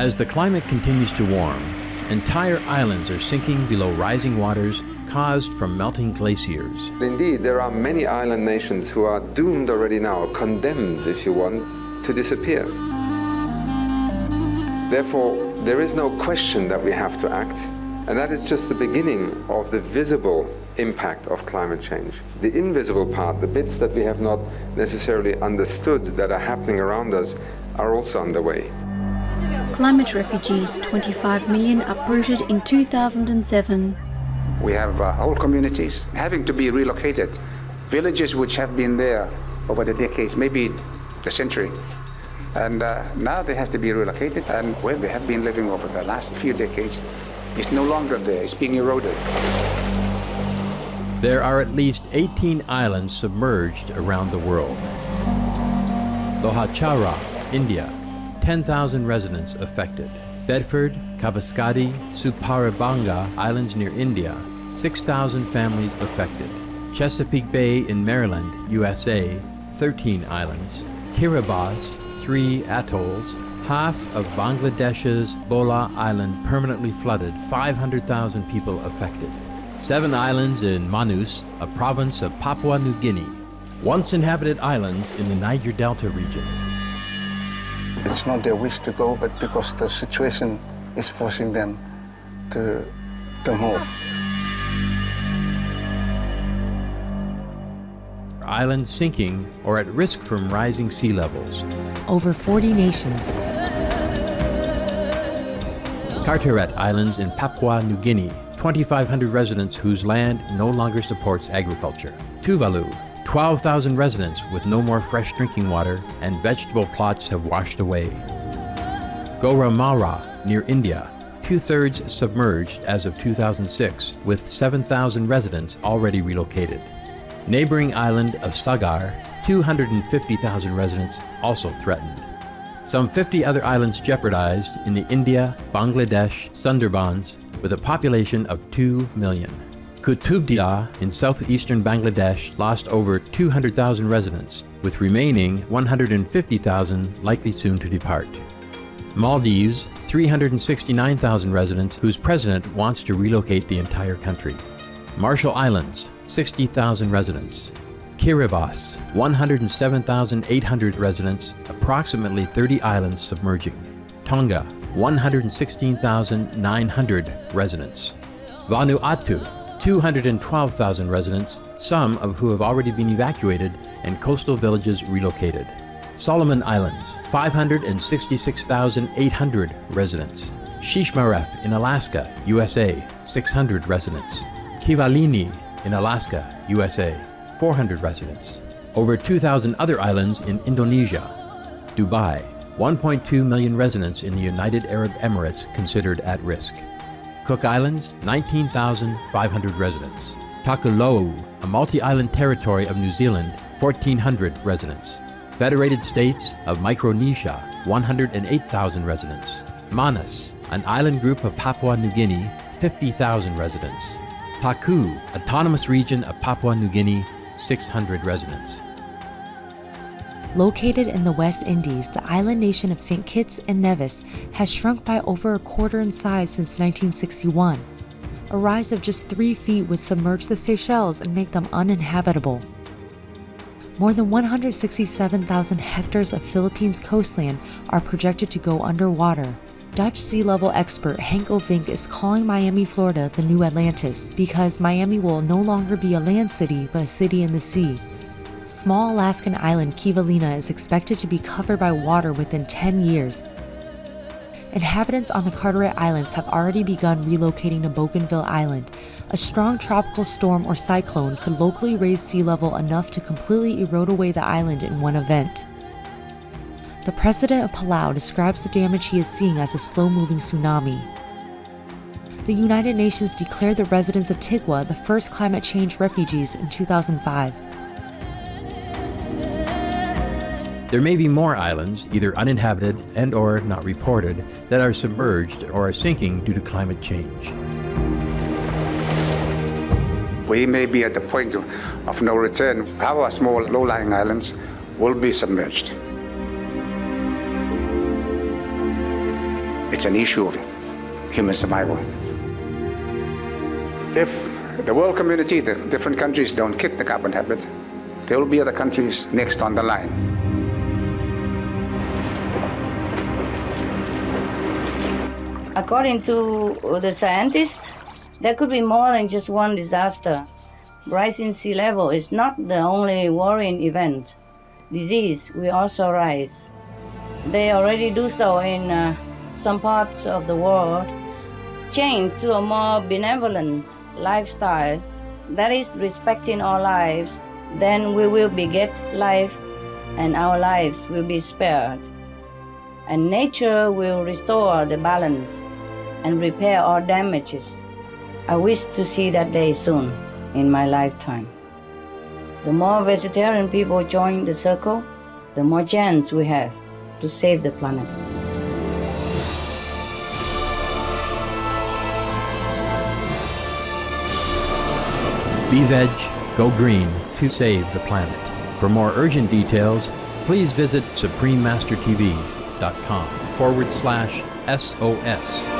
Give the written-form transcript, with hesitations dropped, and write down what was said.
As the climate continues to warm, entire islands are sinking below rising waters caused from melting glaciers. Indeed, there are many island nations who are doomed already now, condemned, if you want, to disappear. Therefore, there is no question that we have to act, and that is just the beginning of the visible impact of climate change. The invisible part, the bits that we have not necessarily understood that are happening around us, are also underway. Climate refugees, 25 million, uprooted in 2007. We have whole communities having to be relocated, villages which have been there over the decades, maybe a century. And now they have to be relocated, and where they have been living over the last few decades is no longer there, it's being eroded. There are at least 18 islands submerged around the world. Lohachara, India, 10,000 residents affected. Bedford, Kabaskadi, Suparabanga Islands near India, 6,000 families affected. Chesapeake Bay in Maryland, USA, 13 islands. Kiribati, 3 atolls. Half of Bangladesh's Bola Island permanently flooded, 500,000 people affected. 7 islands in Manus, a province of Papua New Guinea. Once inhabited islands in the Niger Delta region. It's not their wish to go, but because the situation is forcing them to move. Islands sinking or at risk from rising sea levels. Over 40 nations. Carteret Islands in Papua New Guinea, 2,500 residents whose land no longer supports agriculture. Tuvalu, 12,000 residents with no more fresh drinking water, and vegetable plots have washed away. Goramara, near India, 2/3 submerged as of 2006, with 7,000 residents already relocated. Neighboring island of Sagar, 250,000 residents also threatened. Some 50 other islands jeopardized in the India-Bangladesh Sundarbans, with a population of 2 million. Kutubdia in southeastern Bangladesh lost over 200,000 residents, with remaining 150,000 likely soon to depart. Maldives, 369,000 residents whose president wants to relocate the entire country. Marshall Islands, 60,000 residents. Kiribati, 107,800 residents, approximately 30 islands submerging. Tonga, 116,900 residents. Vanuatu, 212,000 residents, some of who have already been evacuated and coastal villages relocated. Solomon Islands, 566,800 residents. Shishmaref in Alaska, USA, 600 residents. Kivalini in Alaska, USA, 400 residents. Over 2,000 other islands in Indonesia. Dubai, 1.2 million residents in the United Arab Emirates considered at risk. Cook Islands, 19,500 residents. Takulou, a multi-island territory of New Zealand, 1,400 residents. Federated States of Micronesia, 108,000 residents. Manus, an island group of Papua New Guinea, 50,000 residents. Paku, autonomous region of Papua New Guinea, 600 residents. Located in the West Indies, the island nation of St. Kitts and Nevis has shrunk by over a quarter in size since 1961. A rise of just 3 feet would submerge the Seychelles and make them uninhabitable. More than 167,000 hectares of Philippines coastland are projected to go underwater. Dutch sea level expert Henk Ovink is calling Miami, Florida the new Atlantis because Miami will no longer be a land city but a city in the sea. Small Alaskan island Kivalina is expected to be covered by water within 10 years. Inhabitants on the Carteret Islands have already begun relocating to Bougainville Island. A strong tropical storm or cyclone could locally raise sea level enough to completely erode away the island in one event. The president of Palau describes the damage he is seeing as a slow-moving tsunami. The United Nations declared the residents of Tigwa the first climate change refugees in 2005. There may be more islands, either uninhabited and or not reported, that are submerged or are sinking due to climate change. We may be at the point of no return. Our small low-lying islands will be submerged. It's an issue of human survival. If the world community, the different countries don't kick the carbon habit, there will be other countries next on the line. According to the scientists, there could be more than just one disaster. Rising sea level is not the only worrying event. Disease will also rise. They already do so in some parts of the world. Change to a more benevolent lifestyle, that is respecting our lives, then we will beget life and our lives will be spared. And nature will restore the balance and repair our damages. I wish to see that day soon in my lifetime. The more vegetarian people join the circle, the more chance we have to save the planet. Be veg, go green to save the planet. For more urgent details, please visit suprememastertv.com/SOS.